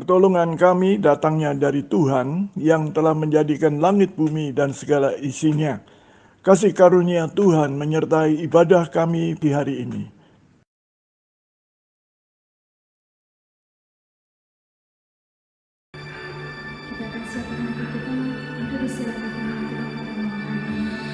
Pertolongan kami datangnya dari Tuhan yang telah menjadikan langit bumi dan segala isinya. Kasih karunia Tuhan menyertai ibadah kami di hari ini. Kita akan siapkan hati kita untuk disiapkan firman Tuhan pada malam hari ini.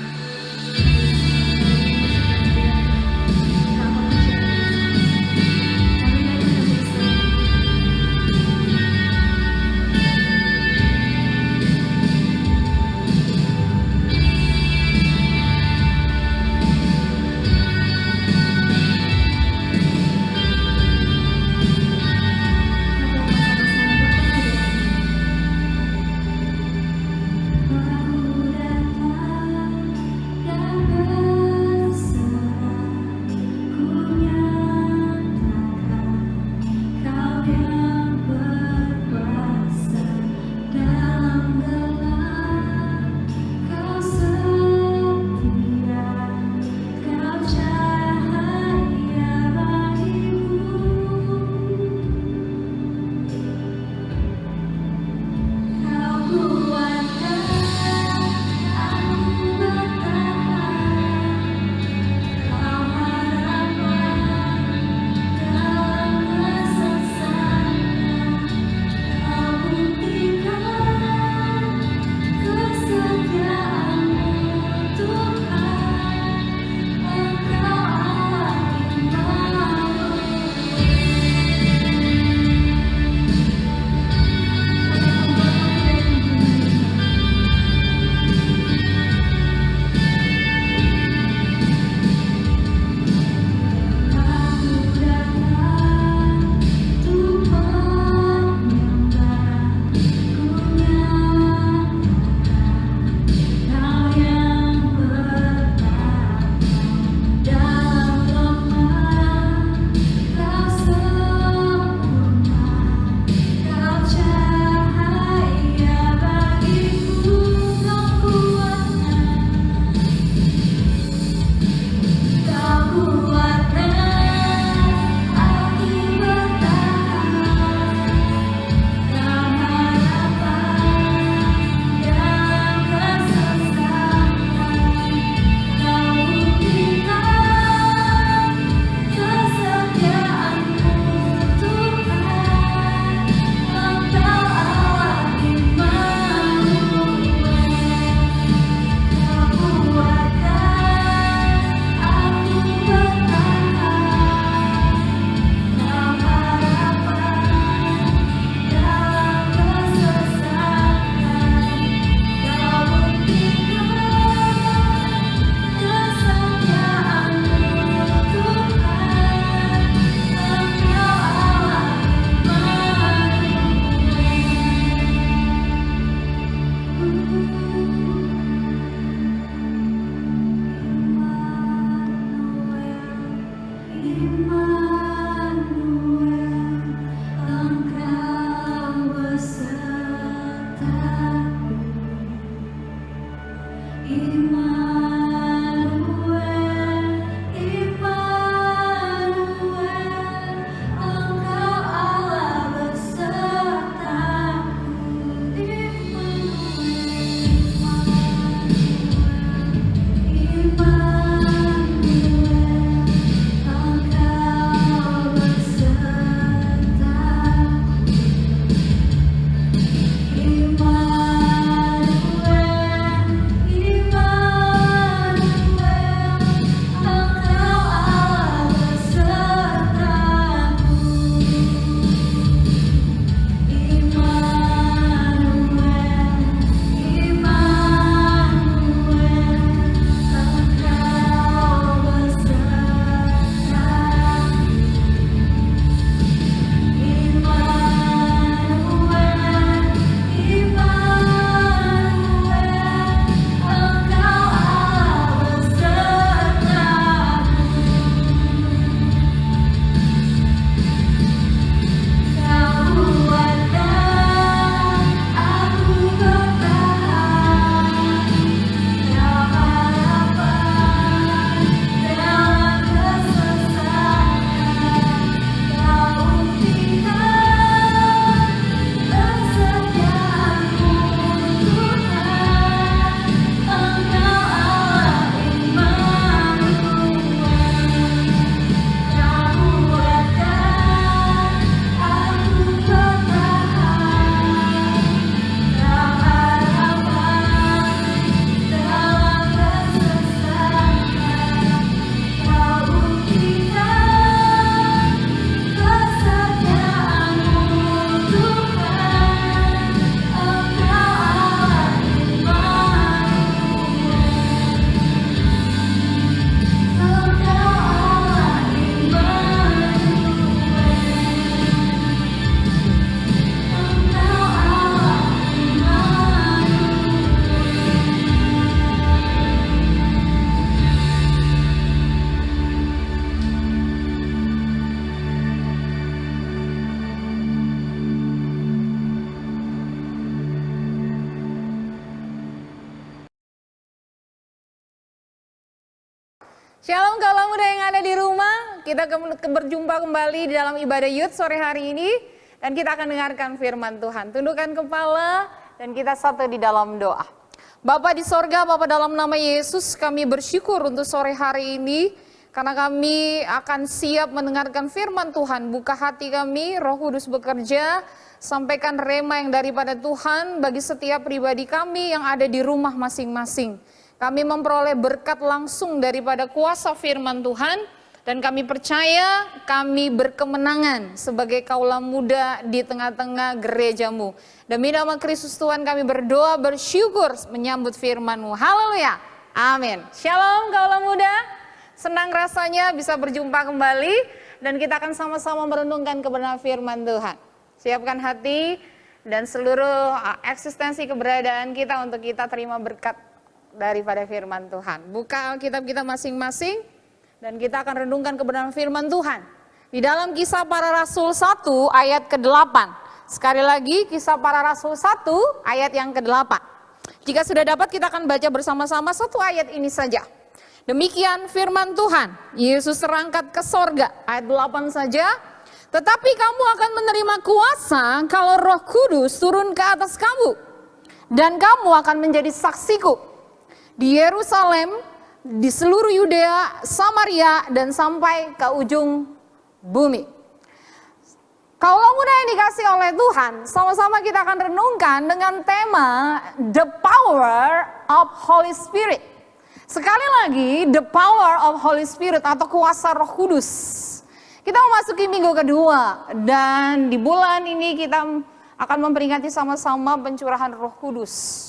Shalom kaula muda yang ada di rumah, kita berjumpa kembali di dalam ibadah youth sore hari ini. Dan kita akan dengarkan firman Tuhan. Tundukkan kepala dan kita satu di dalam doa. Bapa di sorga, Bapa dalam nama Yesus, kami bersyukur untuk sore hari ini. Karena kami akan siap mendengarkan firman Tuhan. Buka hati kami, Roh Kudus bekerja. Sampaikan rema yang daripada Tuhan bagi setiap pribadi kami yang ada di rumah masing-masing. Kami memperoleh berkat langsung daripada kuasa firman Tuhan. Dan kami percaya kami berkemenangan sebagai kaula muda di tengah-tengah gerejamu. Demi nama Kristus Tuhan kami berdoa bersyukur menyambut firman-Mu. Haleluya. Amin. Shalom kaula muda. Senang rasanya bisa berjumpa kembali. Dan kita akan sama-sama merenungkan kebenaran firman Tuhan. Siapkan hati dan seluruh eksistensi keberadaan kita untuk kita terima berkat daripada firman Tuhan. Buka Alkitab kita masing-masing dan kita akan renungkan kebenaran firman Tuhan. Di dalam Kisah Para Rasul 1 ayat ke-8. Sekali lagi Kisah Para Rasul 1 ayat yang ke-8. Jika sudah dapat kita akan baca bersama-sama satu ayat ini saja. Demikian firman Tuhan. Yesus terangkat ke sorga. Ayat 8 saja. Tetapi kamu akan menerima kuasa kalau Roh Kudus turun ke atas kamu. Dan kamu akan menjadi saksiku di Yerusalem, di seluruh Yudea, Samaria, dan sampai ke ujung bumi. Kaulah muda yang dikasih oleh Tuhan, sama-sama kita akan renungkan dengan tema The Power of Holy Spirit. Sekali lagi, The Power of Holy Spirit atau kuasa Roh Kudus. Kita memasuki minggu kedua dan di bulan ini kita akan memperingati sama-sama pencurahan Roh Kudus.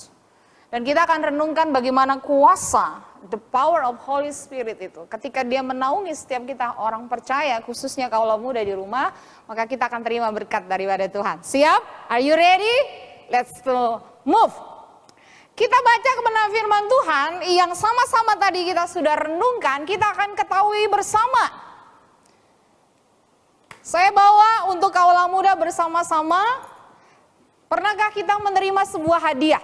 Dan kita akan renungkan bagaimana kuasa, the power of Holy Spirit itu. Ketika dia menaungi setiap kita orang percaya, khususnya kaula muda di rumah, maka kita akan terima berkat daripada Tuhan. Siap? Are you ready? Let's move. Kita baca kebenaran firman Tuhan yang sama-sama tadi kita sudah renungkan, kita akan ketahui bersama. Saya bawa untuk kaula muda bersama-sama, pernahkah kita menerima sebuah hadiah?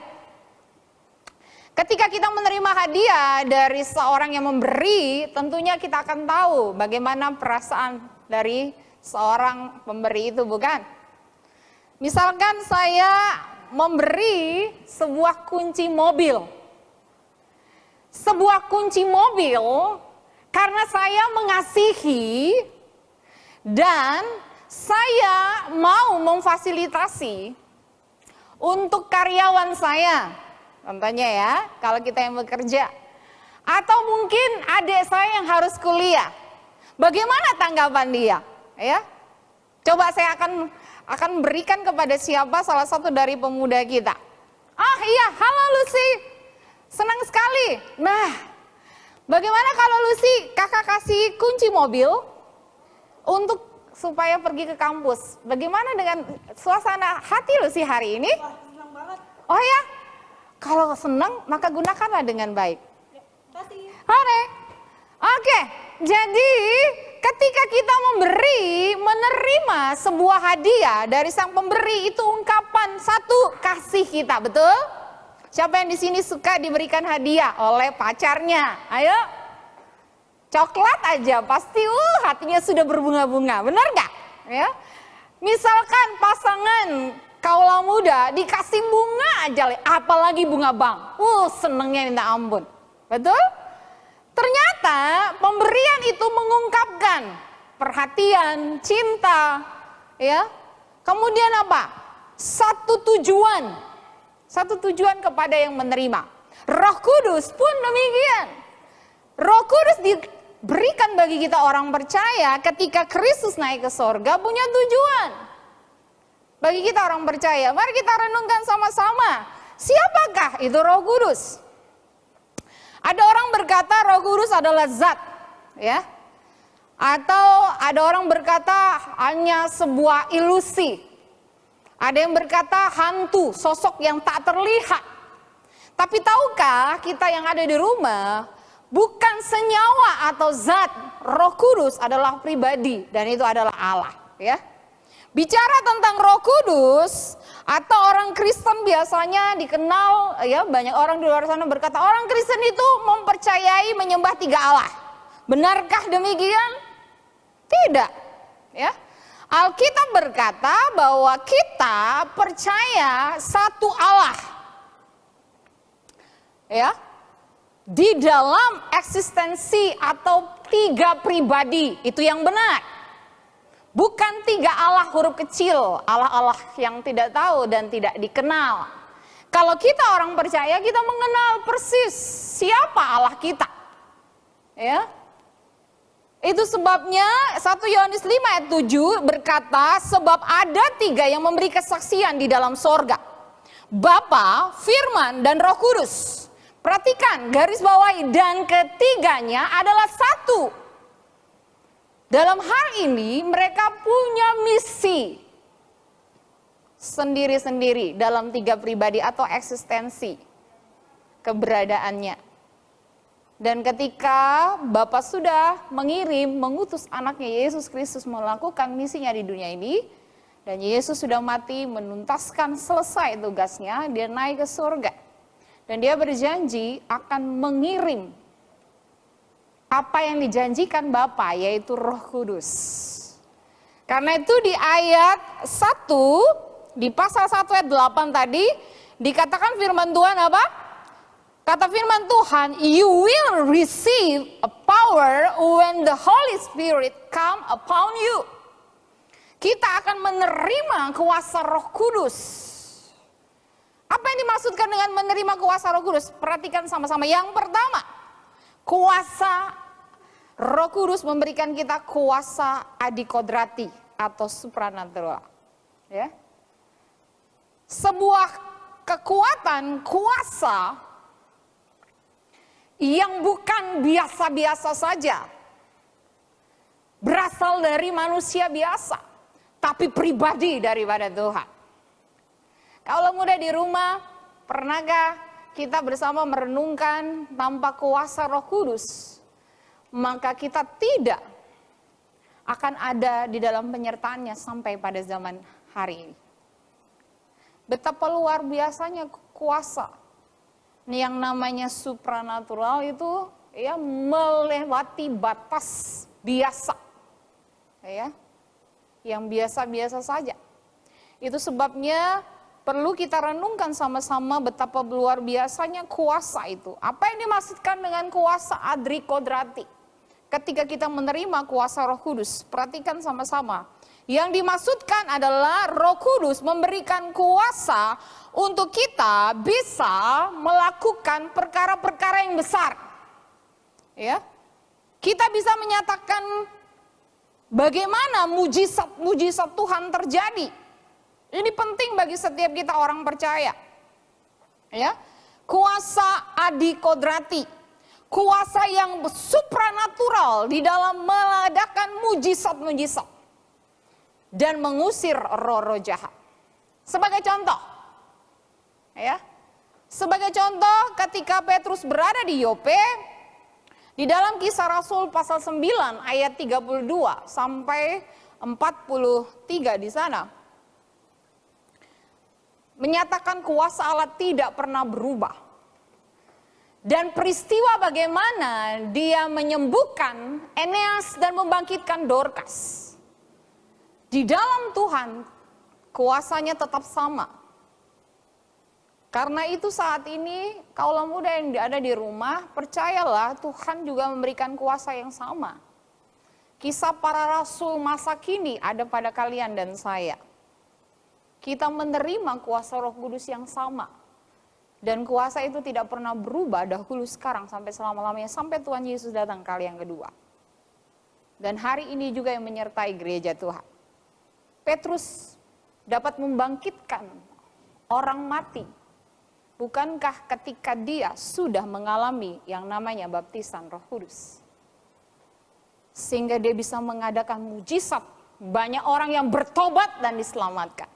Ketika kita menerima hadiah dari seorang yang memberi, tentunya kita akan tahu bagaimana perasaan dari seorang pemberi itu, bukan? Misalkan saya memberi sebuah kunci mobil. Sebuah kunci mobil karena saya mengasihi dan saya mau memfasilitasi untuk karyawan saya. Contohnya ya, kalau kita yang bekerja. Atau mungkin adik saya yang harus kuliah. Bagaimana tanggapan dia? Ya, coba saya akan berikan kepada siapa salah satu dari pemuda kita. Ah iya, halo Lucy. Senang sekali. Nah, bagaimana kalau Lucy kakak kasih kunci mobil untuk supaya pergi ke kampus? Bagaimana dengan suasana hati Lucy hari ini? Wah, senang banget. Oh ya? Kalau senang, maka gunakanlah dengan baik. Oke, jadi ketika kita menerima sebuah hadiah dari sang pemberi itu ungkapan satu kasih kita, betul? Siapa yang di sini suka diberikan hadiah oleh pacarnya? Ayo, coklat aja pasti hatinya sudah berbunga-bunga, benar nggak? Ya, misalkan pasangan kaula muda dikasih bunga aja, apalagi bunga bank. Senengnya minta ampun. Betul? Ternyata pemberian itu mengungkapkan perhatian, cinta, ya. Kemudian apa? Satu tujuan kepada yang menerima. Roh Kudus pun demikian. Roh Kudus diberikan bagi kita orang percaya ketika Kristus naik ke sorga punya tujuan. Bagi kita orang percaya, mari kita renungkan sama-sama. Siapakah itu Roh Kudus? Ada orang berkata Roh Kudus adalah zat, ya. Atau ada orang berkata hanya sebuah ilusi. Ada yang berkata hantu, sosok yang tak terlihat. Tapi tahukah kita yang ada di rumah, bukan senyawa atau zat, Roh Kudus adalah pribadi dan itu adalah Allah, ya. Bicara tentang Roh Kudus atau orang Kristen biasanya dikenal, ya banyak orang di luar sana berkata orang Kristen itu mempercayai menyembah 3 Allah. Benarkah demikian? Tidak. Ya. Alkitab berkata bahwa kita percaya satu Allah. Ya. Di dalam eksistensi atau 3 pribadi, itu yang benar. Bukan 3 Allah huruf kecil, Allah-Allah yang tidak tahu dan tidak dikenal. Kalau kita orang percaya, kita mengenal persis siapa Allah kita. Ya. Itu sebabnya 1 Yohanes 5 ayat 7 berkata, sebab ada 3 yang memberi kesaksian di dalam sorga. Bapa, Firman, dan Roh Kudus. Perhatikan, garis bawahi, dan ketiganya adalah satu. Dalam hal ini mereka punya misi sendiri-sendiri dalam 3 pribadi atau eksistensi keberadaannya. Dan ketika Bapa sudah mengutus anaknya Yesus Kristus melakukan misinya di dunia ini, dan Yesus sudah mati, menuntaskan, selesai tugasnya, dia naik ke surga. Dan dia berjanji akan mengirim apa yang dijanjikan Bapa, yaitu Roh Kudus. Karena itu di ayat 1, di pasal 1 ayat 8 tadi, dikatakan firman Tuhan apa? Kata firman Tuhan, you will receive a power when the Holy Spirit come upon you. Kita akan menerima kuasa Roh Kudus. Apa yang dimaksudkan dengan menerima kuasa Roh Kudus? Perhatikan sama-sama. Yang pertama, kuasa Roh Kudus memberikan kita kuasa adikodrati atau supranatural. Ya. Sebuah kekuatan, kuasa yang bukan biasa-biasa saja, berasal dari manusia biasa, tapi pribadi daripada Tuhan. Kalau muda di rumah, pernahkah kita bersama merenungkan tanpa kuasa Roh Kudus, maka kita tidak akan ada di dalam penyertaannya sampai pada zaman hari ini. Betapa luar biasanya kuasa yang namanya supranatural itu ya melewati batas biasa. Ya. Yang biasa-biasa saja. Itu sebabnya perlu kita renungkan sama-sama betapa luar biasanya kuasa itu. Apa yang dimaksudkan dengan kuasa adrikodrati? Ketika kita menerima kuasa Roh Kudus, perhatikan sama-sama. Yang dimaksudkan adalah Roh Kudus memberikan kuasa untuk kita bisa melakukan perkara-perkara yang besar. Ya. Kita bisa menyatakan bagaimana mujizat-mujizat Tuhan terjadi. Ini penting bagi setiap kita orang percaya. Ya. Kuasa adikodrati, kuasa yang supranatural di dalam mengadakan mujizat-mujizat dan mengusir roh-roh jahat. Sebagai contoh, ya, sebagai contoh ketika Petrus berada di Yope, di dalam Kisah Rasul pasal 9 ayat 32 sampai 43 di sana, menyatakan kuasa Allah tidak pernah berubah. Dan peristiwa bagaimana dia menyembuhkan Eneas dan membangkitkan Dorcas. Di dalam Tuhan, kuasanya tetap sama. Karena itu saat ini, kaulah muda yang ada di rumah, percayalah Tuhan juga memberikan kuasa yang sama. Kisah para rasul masa kini ada pada kalian dan saya. Kita menerima kuasa Roh Kudus yang sama. Dan kuasa itu tidak pernah berubah dahulu, sekarang, sampai selama-lamanya, sampai Tuhan Yesus datang kali yang kedua. Dan hari ini juga yang menyertai gereja Tuhan. Petrus dapat membangkitkan orang mati. Bukankah ketika dia sudah mengalami yang namanya baptisan Roh Kudus? Sehingga dia bisa mengadakan mujizat. Banyak orang yang bertobat dan diselamatkan.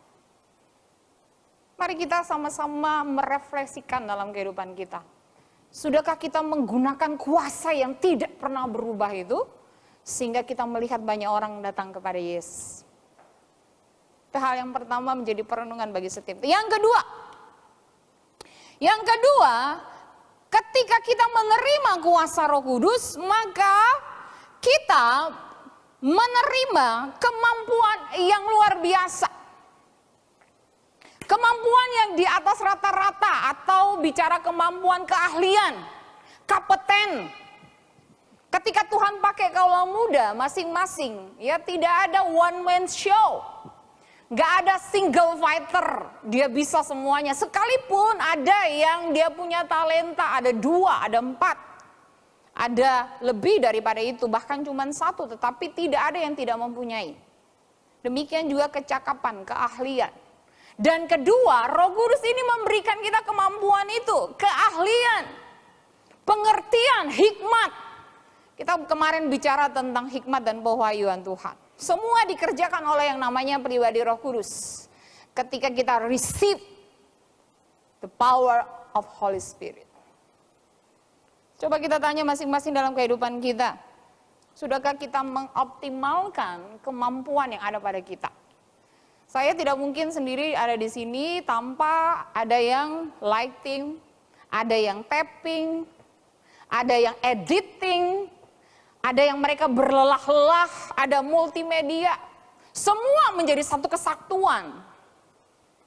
Mari kita sama-sama merefleksikan dalam kehidupan kita. Sudahkah kita menggunakan kuasa yang tidak pernah berubah itu? Sehingga kita melihat banyak orang datang kepada Yesus. Itu hal yang pertama menjadi perenungan bagi setiap. Yang kedua, ketika kita menerima kuasa Roh Kudus, maka kita menerima kemampuan yang luar biasa. Kemampuan yang di atas rata-rata, atau bicara kemampuan keahlian, kompeten. Ketika Tuhan pakai kaula muda masing-masing, ya tidak ada one man show. Gak ada single fighter, dia bisa semuanya. Sekalipun ada yang dia punya talenta, ada 2, ada 4. Ada lebih daripada itu, bahkan cuma 1, tetapi tidak ada yang tidak mempunyai. Demikian juga kecakapan, keahlian. Dan kedua, Roh Kudus ini memberikan kita kemampuan itu, keahlian, pengertian, hikmat. Kita kemarin bicara tentang hikmat dan pewahyuan Tuhan. Semua dikerjakan oleh yang namanya pribadi Roh Kudus. Ketika kita receive the power of Holy Spirit. Coba kita tanya masing-masing dalam kehidupan kita. Sudahkah kita mengoptimalkan kemampuan yang ada pada kita? Saya tidak mungkin sendiri ada di sini tanpa ada yang lighting, ada yang tapping, ada yang editing, ada yang mereka berlelah-lelah, ada multimedia. Semua menjadi satu kesatuan.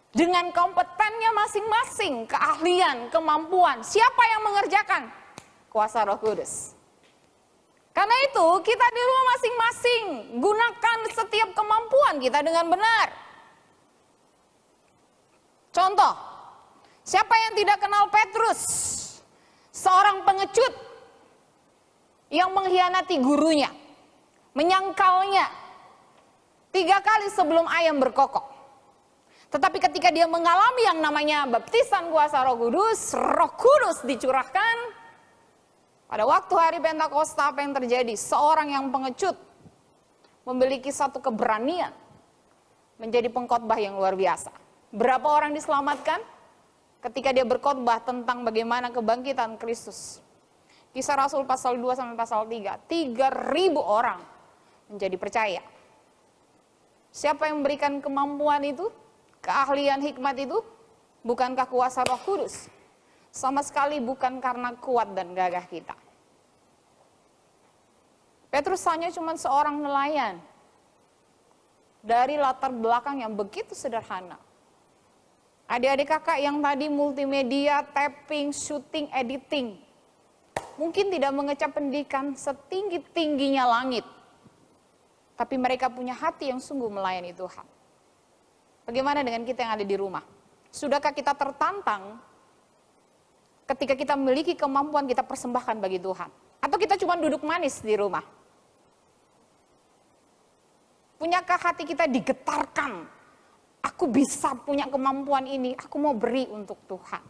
Dengan kompetennya masing-masing, keahlian, kemampuan. Siapa yang mengerjakan? Kuasa Roh Kudus. Karena itu kita di rumah masing-masing gunakan setiap kemampuan kita dengan benar. Contoh, siapa yang tidak kenal Petrus? Seorang pengecut yang mengkhianati gurunya, menyangkalnya 3 kali sebelum ayam berkokok. Tetapi ketika dia mengalami yang namanya baptisan kuasa Roh Kudus dicurahkan. Pada waktu hari Pentakosta, apa yang terjadi? Seorang yang pengecut memiliki satu keberanian menjadi pengkhotbah yang luar biasa. Berapa orang diselamatkan ketika dia berkhotbah tentang bagaimana kebangkitan Kristus? Kisah Rasul pasal 2 sampai pasal 3, 3.000 orang menjadi percaya. Siapa yang memberikan kemampuan itu? Keahlian, hikmat itu? Bukankah kuasa Roh Kudus? Sama sekali bukan karena kuat dan gagah kita. Petrus hanya cuma seorang nelayan dari latar belakang yang begitu sederhana. Adik-adik kakak yang tadi multimedia, tapping, syuting, editing, mungkin tidak mengecap pendidikan setinggi-tingginya langit. Tapi mereka punya hati yang sungguh melayani Tuhan. Bagaimana dengan kita yang ada di rumah? Sudahkah kita tertantang ketika kita memiliki kemampuan kita persembahkan bagi Tuhan? Atau kita cuma duduk manis di rumah? Punyakah hati kita digetarkan? Aku bisa punya kemampuan ini, aku mau beri untuk Tuhan.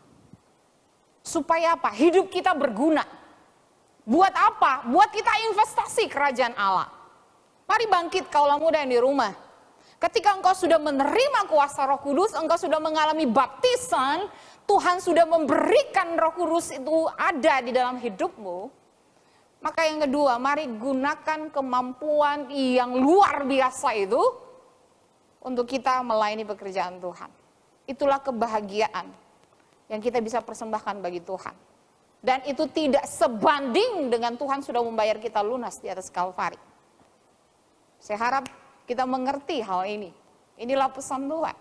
Supaya apa? Hidup kita berguna. Buat apa? Buat kita investasi kerajaan Allah. Mari bangkit kaulah muda yang di rumah. Ketika engkau sudah menerima kuasa Roh Kudus, engkau sudah mengalami baptisan, Tuhan sudah memberikan Roh Kudus itu ada di dalam hidupmu. Maka yang kedua, mari gunakan kemampuan yang luar biasa itu untuk kita melayani pekerjaan Tuhan. Itulah kebahagiaan yang kita bisa persembahkan bagi Tuhan. Dan itu tidak sebanding dengan Tuhan sudah membayar kita lunas di atas Kalvari. Saya harap kita mengerti hal ini. Inilah pesan Tuhan.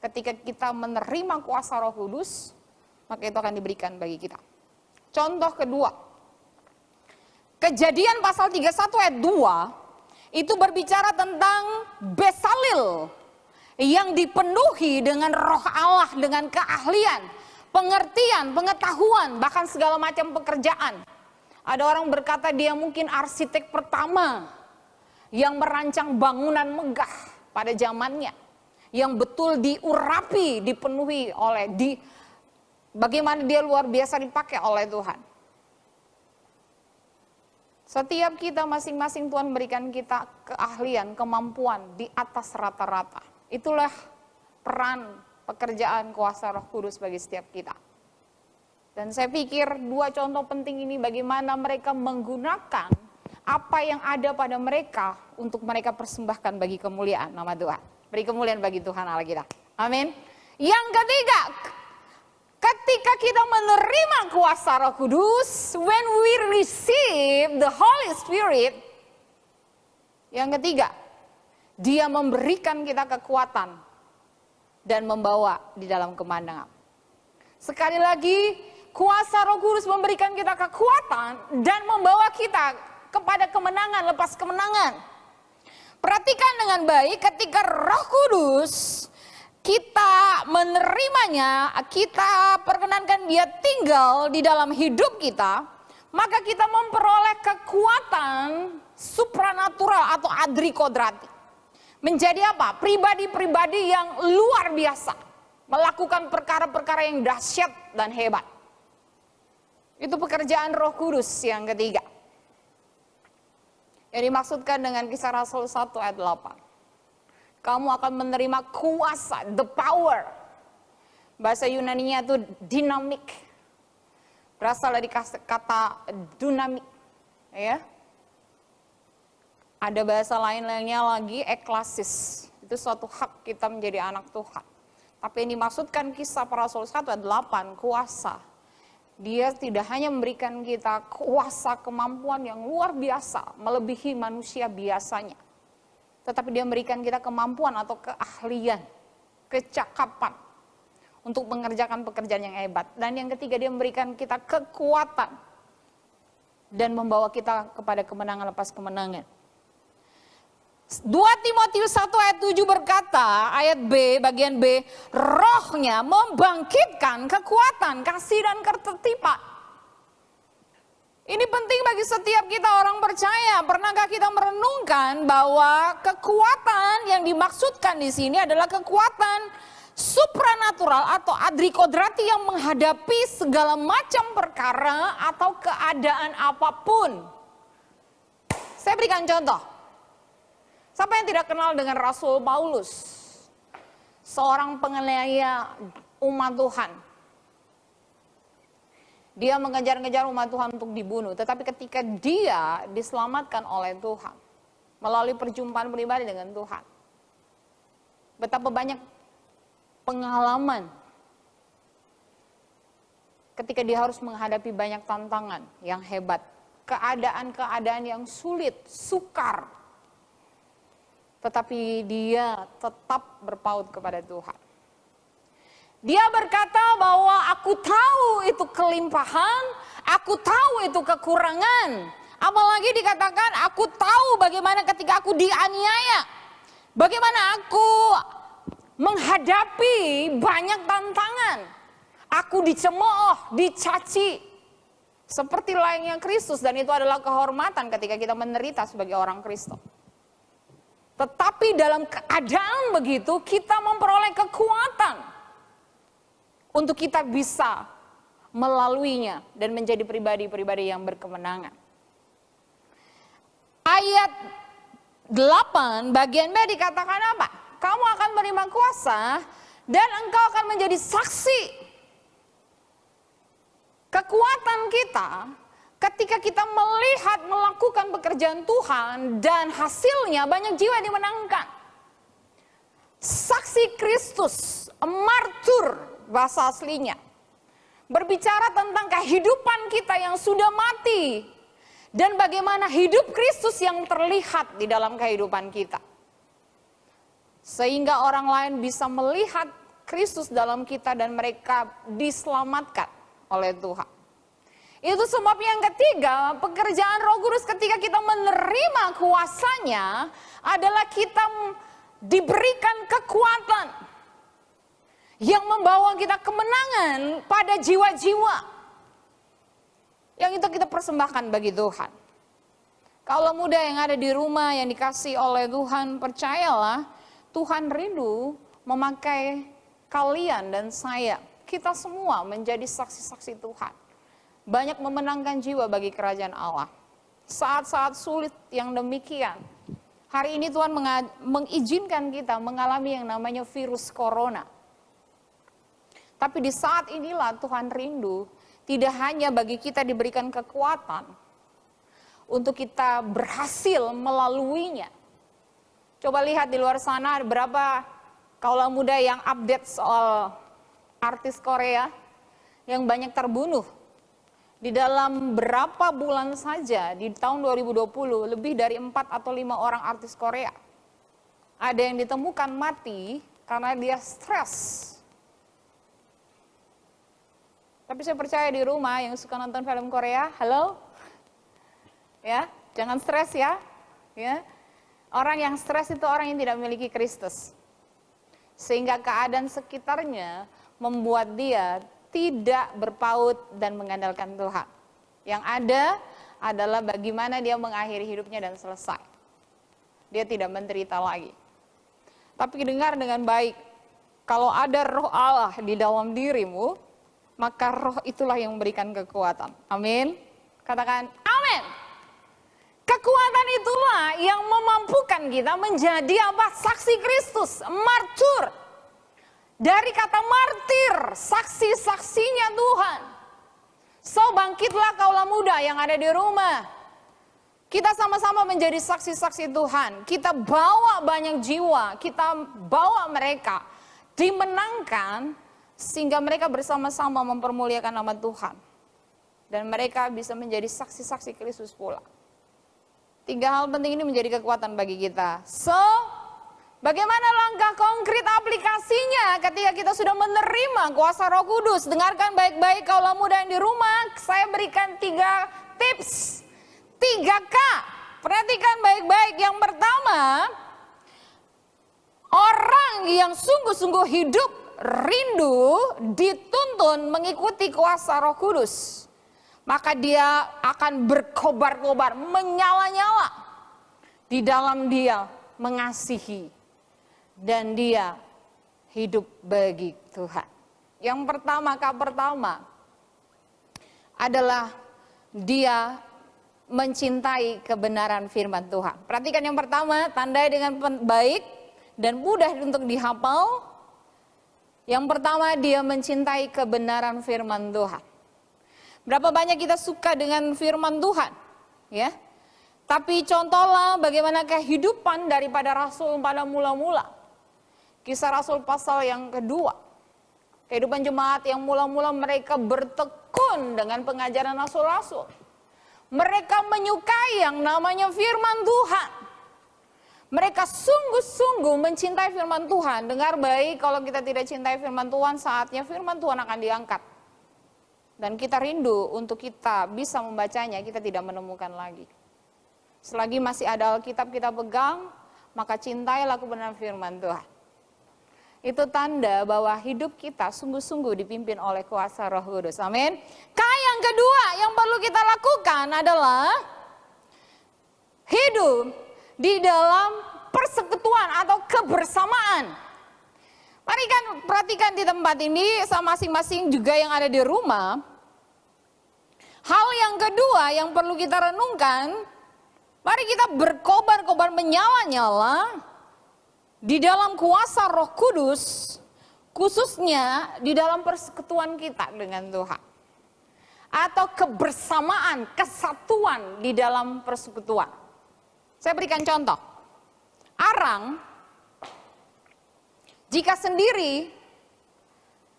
Ketika kita menerima kuasa Roh Kudus, maka itu akan diberikan bagi kita. Contoh kedua, Kejadian pasal 31 ayat 2, itu berbicara tentang Besalil yang dipenuhi dengan roh Allah, dengan keahlian, pengertian, pengetahuan, bahkan segala macam pekerjaan. Ada orang berkata dia mungkin arsitek pertama yang merancang bangunan megah pada zamannya, yang betul diurapi, dipenuhi oleh bagaimana dia luar biasa dipakai oleh Tuhan. Setiap kita masing-masing Tuhan berikan kita keahlian, kemampuan di atas rata-rata. Itulah peran pekerjaan kuasa Roh Kudus bagi setiap kita. Dan saya pikir 2 contoh penting ini bagaimana mereka menggunakan apa yang ada pada mereka untuk mereka persembahkan bagi kemuliaan nama Tuhan. Beri kemuliaan bagi Tuhan Allah kita. Amin. Yang ketiga, Ketika kita menerima kuasa Roh Kudus, when we receive the Holy Spirit, yang ketiga, Dia memberikan kita kekuatan dan membawa di dalam kemenangan. Sekali lagi, kuasa Roh Kudus memberikan kita kekuatan dan membawa kita kepada kemenangan lepas kemenangan. Perhatikan dengan baik, ketika Roh Kudus kita menerimanya, kita perkenankan Dia tinggal di dalam hidup kita, maka kita memperoleh kekuatan supranatural atau adrikodrati. Menjadi apa? Pribadi-pribadi yang luar biasa, melakukan perkara-perkara yang dahsyat dan hebat. Itu pekerjaan Roh Kudus yang ketiga. Yang dimaksudkan dengan Kisah Rasul 1 ayat 8. Kamu akan menerima kuasa, the power. Bahasa Yunaninya itu dinamik. Berasal dari kata dunamik. Ya. Ada bahasa lainnya lagi, eklasis. Itu suatu hak kita menjadi anak Tuhan. Tapi yang dimaksudkan Kisah Para Rasul 1 ayat 8, kuasa. Dia tidak hanya memberikan kita kuasa kemampuan yang luar biasa, melebihi manusia biasanya. Tetapi Dia memberikan kita kemampuan atau keahlian, kecakapan untuk mengerjakan pekerjaan yang hebat. Dan yang ketiga, Dia memberikan kita kekuatan dan membawa kita kepada kemenangan lepas kemenangan. 2 Timotius 1 ayat 7 berkata, ayat B, bagian B, Rohnya membangkitkan kekuatan, kasih dan ketertiban. Ini penting bagi setiap kita orang percaya. Pernahkah kita merenungkan bahwa kekuatan yang dimaksudkan di sini adalah kekuatan supranatural atau adrikodrati yang menghadapi segala macam perkara atau keadaan apapun. Saya berikan contoh. Siapa yang tidak kenal dengan Rasul Paulus? Seorang penganiaya umat Tuhan. Dia mengejar-ngejar umat Tuhan untuk dibunuh. Tetapi ketika dia diselamatkan oleh Tuhan, melalui perjumpaan pribadi dengan Tuhan, betapa banyak pengalaman ketika dia harus menghadapi banyak tantangan yang hebat, keadaan-keadaan yang sulit, sukar, tetapi dia tetap berpaut kepada Tuhan. Dia berkata bahwa aku tahu itu kelimpahan, aku tahu itu kekurangan. Apalagi dikatakan aku tahu bagaimana ketika aku dianiaya, bagaimana aku menghadapi banyak tantangan. Aku dicemooh, dicaci. Seperti layaknya Kristus, dan itu adalah kehormatan ketika kita menderita sebagai orang Kristen. Tetapi dalam keadaan begitu kita memperoleh kekuatan untuk kita bisa melaluinya dan menjadi pribadi-pribadi yang berkemenangan. Ayat 8 bagian B dikatakan apa? Kamu akan menerima kuasa dan engkau akan menjadi saksi. Kekuatan kita ketika kita melihat melakukan pekerjaan Tuhan dan hasilnya banyak jiwa dimenangkan. Saksi Kristus, martur bahasa aslinya, berbicara tentang kehidupan kita yang sudah mati dan bagaimana hidup Kristus yang terlihat di dalam kehidupan kita. Sehingga orang lain bisa melihat Kristus dalam kita dan mereka diselamatkan oleh Tuhan. Itu sebab yang ketiga, pekerjaan Roh Kudus ketika kita menerima kuasanya adalah kita diberikan kekuatan yang membawa kita kemenangan pada jiwa-jiwa yang itu kita persembahkan bagi Tuhan. Kalau muda yang ada di rumah yang dikasih oleh Tuhan, percayalah Tuhan rindu memakai kalian dan saya, kita semua menjadi saksi-saksi Tuhan. Banyak memenangkan jiwa bagi kerajaan Allah. Saat-saat sulit yang demikian, hari ini Tuhan mengizinkan kita mengalami yang namanya virus corona. Tapi di saat inilah Tuhan rindu, tidak hanya bagi kita diberikan kekuatan untuk kita berhasil melaluinya. Coba lihat di luar sana berapa kaula muda yang update soal artis Korea. yang banyak terbunuh. Di dalam berapa bulan saja di tahun 2020 lebih dari 4 atau 5 orang artis Korea. Ada yang ditemukan mati karena dia stres. Tapi saya percaya di rumah yang suka nonton film Korea, halo? Ya, jangan stres ya. Ya. Orang yang stres itu orang yang tidak memiliki Kristus. Sehingga keadaan sekitarnya membuat dia tidak berpaut dan mengandalkan Tuhan. Yang ada adalah bagaimana dia mengakhiri hidupnya dan selesai. Dia tidak menderita lagi. Tapi dengar dengan baik, kalau ada roh Allah di dalam dirimu, maka roh itulah yang memberikan kekuatan. Amin. Katakan amin. Kekuatan itulah yang memampukan kita menjadi apa? Saksi Kristus, martur. Dari kata martir, saksi-saksinya Tuhan. So bangkitlah kaulah muda yang ada di rumah. Kita sama-sama menjadi saksi-saksi Tuhan. Kita bawa banyak jiwa, kita bawa mereka dimenangkan sehingga mereka bersama-sama mempermuliakan nama Tuhan. Dan mereka bisa menjadi saksi-saksi Kristus pula. 3 hal penting ini menjadi kekuatan bagi kita. So, bagaimana langkah konkret aplikasinya ketika kita sudah menerima kuasa Roh Kudus? Dengarkan baik-baik kaulah muda yang di rumah, saya berikan 3 tips, 3K. Perhatikan baik-baik. Yang pertama, orang yang sungguh-sungguh hidup rindu dituntun mengikuti kuasa Roh Kudus. Maka dia akan berkobar-kobar, menyala-nyala di dalam dia mengasihi. Dan dia hidup bagi Tuhan. Yang pertama, pertama adalah dia mencintai kebenaran firman Tuhan. Perhatikan yang pertama, tandai dengan baik dan mudah untuk dihafal. Yang pertama, dia mencintai kebenaran firman Tuhan. Berapa banyak kita suka dengan firman Tuhan, ya? Tapi contohlah bagaimana kehidupan daripada Rasul pada mula-mula. Kisah Rasul pasal yang kedua. Kehidupan jemaat yang mula-mula mereka bertekun dengan pengajaran Rasul-Rasul. Mereka menyukai yang namanya firman Tuhan. Mereka sungguh-sungguh mencintai firman Tuhan. Dengar baik, kalau kita tidak cintai firman Tuhan, saatnya firman Tuhan akan diangkat. Dan kita rindu untuk kita bisa membacanya, kita tidak menemukan lagi. Selagi masih ada Alkitab kita pegang, maka cintailah kebenaran firman Tuhan. Itu tanda bahwa hidup kita sungguh-sungguh dipimpin oleh kuasa Roh Kudus. Amin. Yang kedua yang perlu kita lakukan adalah hidup di dalam persekutuan atau kebersamaan. Mari kan perhatikan di tempat ini sama masing-masing juga yang ada di rumah. Hal yang kedua yang perlu kita renungkan, mari kita berkobar-kobar menyala-nyala di dalam kuasa Roh Kudus, khususnya di dalam persekutuan kita dengan Tuhan. Atau kebersamaan, kesatuan di dalam persekutuan. Saya berikan contoh. Arang, jika sendiri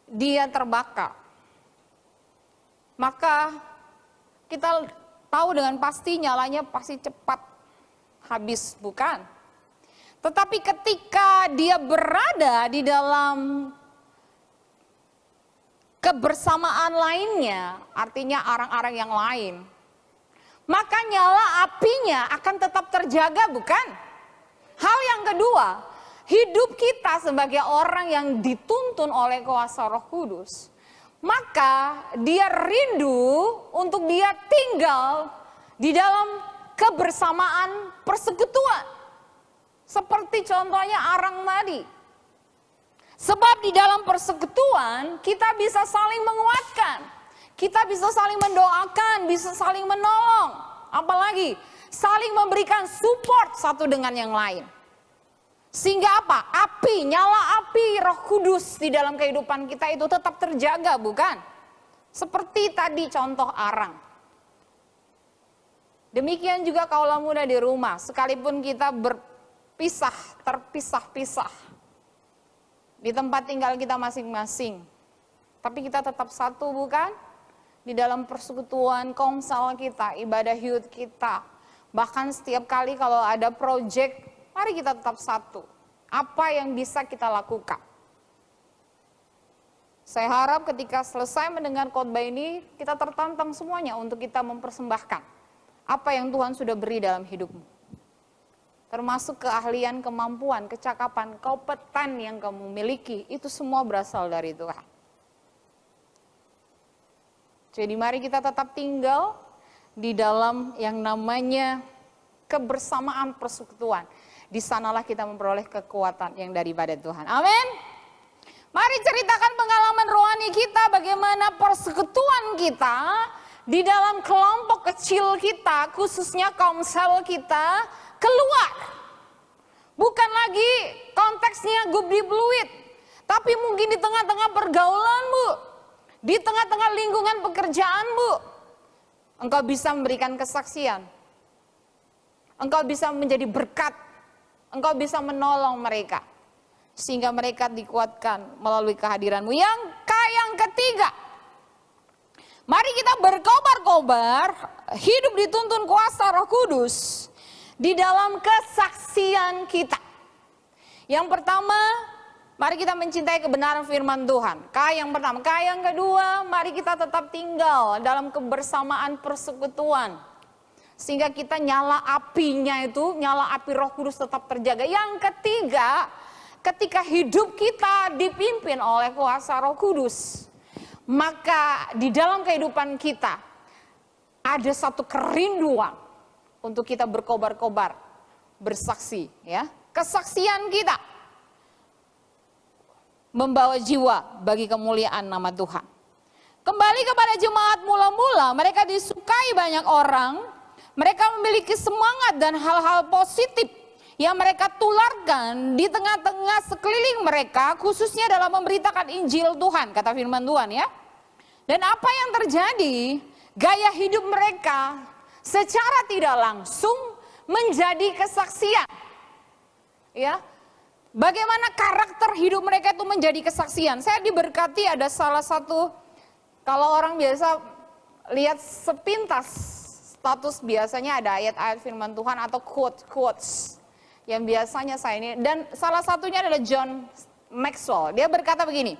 dia terbakar, maka kita tahu dengan pasti nyalanya pasti cepat habis, bukan? Tetapi ketika dia berada di dalam kebersamaan lainnya, artinya arang-arang yang lain, maka nyala apinya akan tetap terjaga, bukan? Hal yang kedua, hidup kita sebagai orang yang dituntun oleh kuasa Roh Kudus, maka dia rindu untuk dia tinggal di dalam kebersamaan persekutuan. Seperti contohnya arang tadi. Sebab di dalam persekutuan kita bisa saling menguatkan. Kita bisa saling mendoakan, bisa saling menolong. Apalagi saling memberikan support satu dengan yang lain. Sehingga apa? Api, nyala api Roh Kudus di dalam kehidupan kita itu tetap terjaga, bukan? Seperti tadi contoh arang. Demikian juga kaulah muda di rumah, sekalipun kita terpisah-pisah di tempat tinggal kita masing-masing. Tapi kita tetap satu, bukan? Di dalam persekutuan komsel kita, ibadah youth kita. Bahkan setiap kali kalau ada project, mari kita tetap satu. Apa yang bisa kita lakukan? Saya harap ketika selesai mendengar khotbah ini, kita tertantang semuanya untuk kita mempersembahkan apa yang Tuhan sudah beri dalam hidupmu. Termasuk keahlian, kemampuan, kecakapan, kompeten yang kamu miliki, itu semua berasal dari Tuhan. Jadi mari kita tetap tinggal di dalam yang namanya kebersamaan persekutuan. Di sanalah kita memperoleh kekuatan yang daripada Tuhan. Amin. Mari ceritakan pengalaman rohani kita, bagaimana persekutuan kita di dalam kelompok kecil kita, khususnya komsel kita, keluar. Bukan lagi konteksnya gubdi-bluit, tapi mungkin di tengah-tengah pergaulanmu, di tengah-tengah lingkungan pekerjaanmu, engkau bisa memberikan kesaksian. Engkau bisa menjadi berkat, engkau bisa menolong mereka. Sehingga mereka dikuatkan melalui kehadiranmu. Yang ketiga, mari kita berkobar-kobar, hidup dituntun kuasa Roh Kudus di dalam kesaksian kita. Yang pertama, mari kita mencintai kebenaran firman Tuhan. Yang pertama. Yang kedua, mari kita tetap tinggal dalam kebersamaan persekutuan. Sehingga kita nyala apinya itu, nyala api Roh Kudus tetap terjaga. Yang ketiga, ketika hidup kita dipimpin oleh kuasa Roh Kudus, maka di dalam kehidupan kita ada satu kerinduan untuk kita berkobar-kobar, bersaksi, ya. Kesaksian kita membawa jiwa bagi kemuliaan nama Tuhan. Kembali kepada jemaat mula-mula, mereka disukai banyak orang, mereka memiliki semangat dan hal-hal positif yang mereka tularkan di tengah-tengah sekeliling mereka, khususnya dalam memberitakan Injil Tuhan, kata firman Tuhan, ya. Dan apa yang terjadi, gaya hidup mereka secara tidak langsung menjadi kesaksian. Ya, bagaimana karakter hidup mereka itu menjadi kesaksian. Saya diberkati ada salah satu, kalau orang biasa lihat sepintas status, biasanya ada ayat-ayat firman Tuhan atau quotes. Yang biasanya saya ini, dan salah satunya adalah John Maxwell. Dia berkata begini,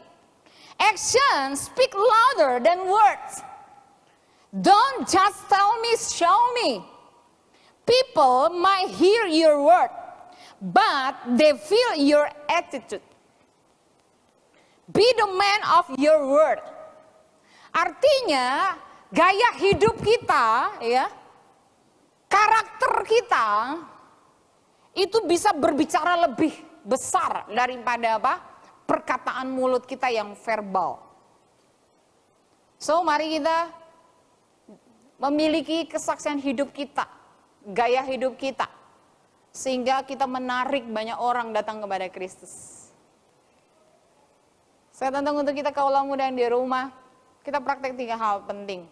"Actions speak louder than words. Don't just tell me, show me. People might hear your word, but they feel your attitude. Be the man of your word." Artinya, gaya hidup kita, ya, karakter kita, itu bisa berbicara lebih besar daripada apa? Perkataan mulut kita yang verbal. So mari kita memiliki kesaksian hidup kita, gaya hidup kita, sehingga kita menarik banyak orang datang kepada Kristus. Saya tantang untuk kita kaula muda yang di rumah, kita praktek 3 hal penting.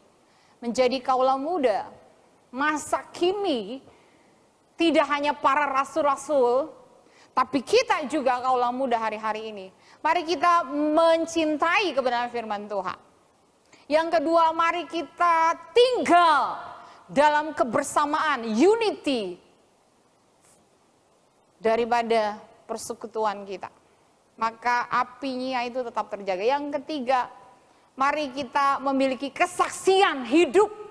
Menjadi kaula muda, masa kini, tidak hanya para rasul-rasul, tapi kita juga kaula muda hari-hari ini. Mari kita mencintai kebenaran firman Tuhan. Yang kedua, mari kita tinggal dalam kebersamaan, unity, daripada persekutuan kita. Maka apinya itu tetap terjaga. Yang ketiga, mari kita memiliki kesaksian hidup.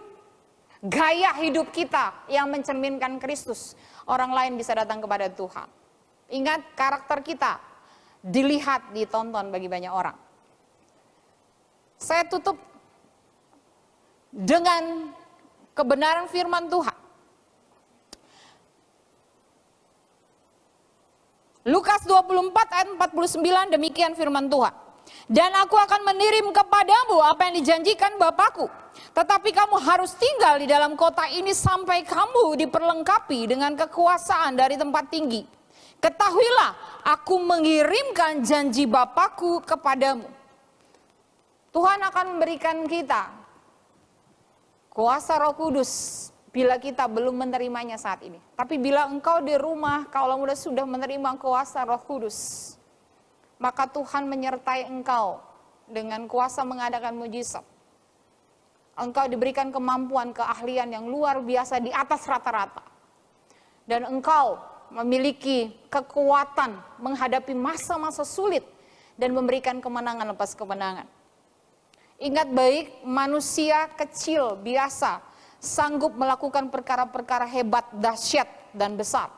Gaya hidup kita yang mencerminkan Kristus. Orang lain bisa datang kepada Tuhan. Ingat, karakter kita dilihat, ditonton bagi banyak orang. Saya tutup dengan kebenaran firman Tuhan. Lukas 24 ayat 49, demikian firman Tuhan. "Dan aku akan mengirim kepadamu apa yang dijanjikan Bapakku. Tetapi kamu harus tinggal di dalam kota ini sampai kamu diperlengkapi dengan kekuasaan dari tempat tinggi. Ketahuilah, aku mengirimkan janji Bapakku kepadamu." Tuhan akan memberikan kita kuasa Roh Kudus bila kita belum menerimanya saat ini. Tapi bila engkau di rumah, kaulah muda sudah menerima kuasa Roh Kudus, maka Tuhan menyertai engkau dengan kuasa mengadakan mujizat. Engkau diberikan kemampuan, keahlian yang luar biasa di atas rata-rata. Dan engkau memiliki kekuatan menghadapi masa-masa sulit dan memberikan kemenangan lepas kemenangan. Ingat baik, manusia kecil biasa sanggup melakukan perkara-perkara hebat, dahsyat, dan besar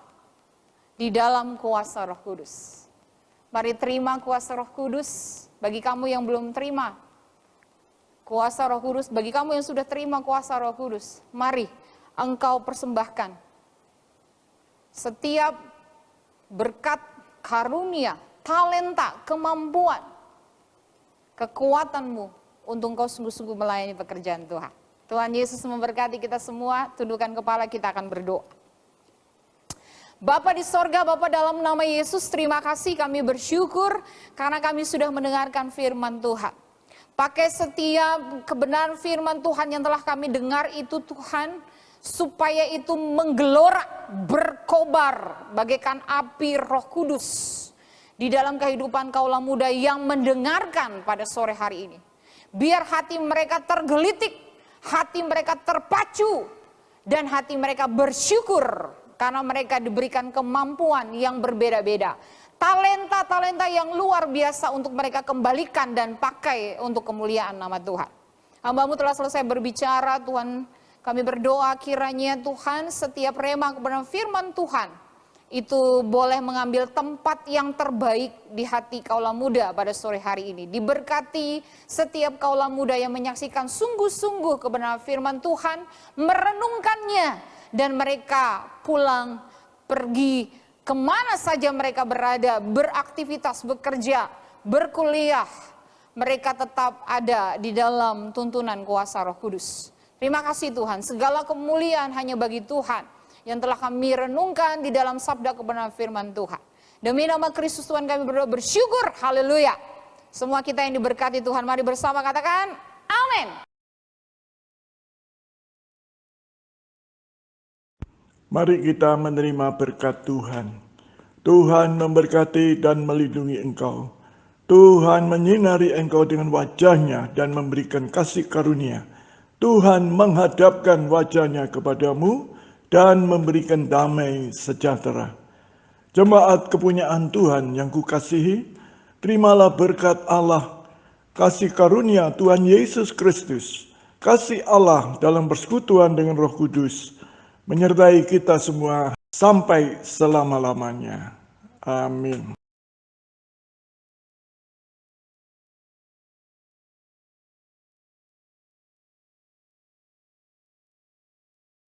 di dalam kuasa Roh Kudus. Mari terima kuasa Roh Kudus. Bagi kamu yang belum terima kuasa Roh Kudus, bagi kamu yang sudah terima kuasa Roh Kudus, mari engkau persembahkan setiap berkat, karunia, talenta, kemampuan, kekuatanmu untuk engkau sungguh-sungguh melayani pekerjaan Tuhan. Tuhan Yesus memberkati kita semua. Tundukkan kepala, kita akan berdoa. Bapa di sorga, Bapa dalam nama Yesus, terima kasih, kami bersyukur karena kami sudah mendengarkan firman Tuhan. Pakai setiap kebenaran firman Tuhan yang telah kami dengar itu Tuhan, supaya itu menggelora, berkobar bagaikan api Roh Kudus di dalam kehidupan kaulah muda yang mendengarkan pada sore hari ini. Biar hati mereka tergelitik, hati mereka terpacu, dan hati mereka bersyukur karena mereka diberikan kemampuan yang berbeda-beda. Talenta-talenta yang luar biasa untuk mereka kembalikan dan pakai untuk kemuliaan nama Tuhan. Hamba-Mu telah selesai berbicara, Tuhan. Kami berdoa kiranya Tuhan setiap rema kebenaran firman Tuhan itu boleh mengambil tempat yang terbaik di hati kaulah muda pada sore hari ini. Diberkati setiap kaulah muda yang menyaksikan sungguh-sungguh kebenaran firman Tuhan, merenungkannya, dan mereka pulang pergi kemana saja mereka berada, beraktivitas, bekerja, berkuliah, mereka tetap ada di dalam tuntunan kuasa Roh Kudus. Terima kasih Tuhan, segala kemuliaan hanya bagi Tuhan yang telah kami renungkan di dalam sabda kebenaran firman Tuhan. Demi nama Kristus Tuhan kami berdoa bersyukur, haleluya. Semua kita yang diberkati Tuhan, mari bersama katakan amin. Mari kita menerima berkat Tuhan. Tuhan memberkati dan melindungi engkau. Tuhan menyinari engkau dengan wajah-Nya dan memberikan kasih karunia. Tuhan menghadapkan wajah-Nya kepadamu dan memberikan damai sejahtera. Jemaat kepunyaan Tuhan yang kukasihi, terimalah berkat Allah, kasih karunia Tuhan Yesus Kristus, kasih Allah dalam persekutuan dengan Roh Kudus, menyertai kita semua sampai selama-lamanya. Amin.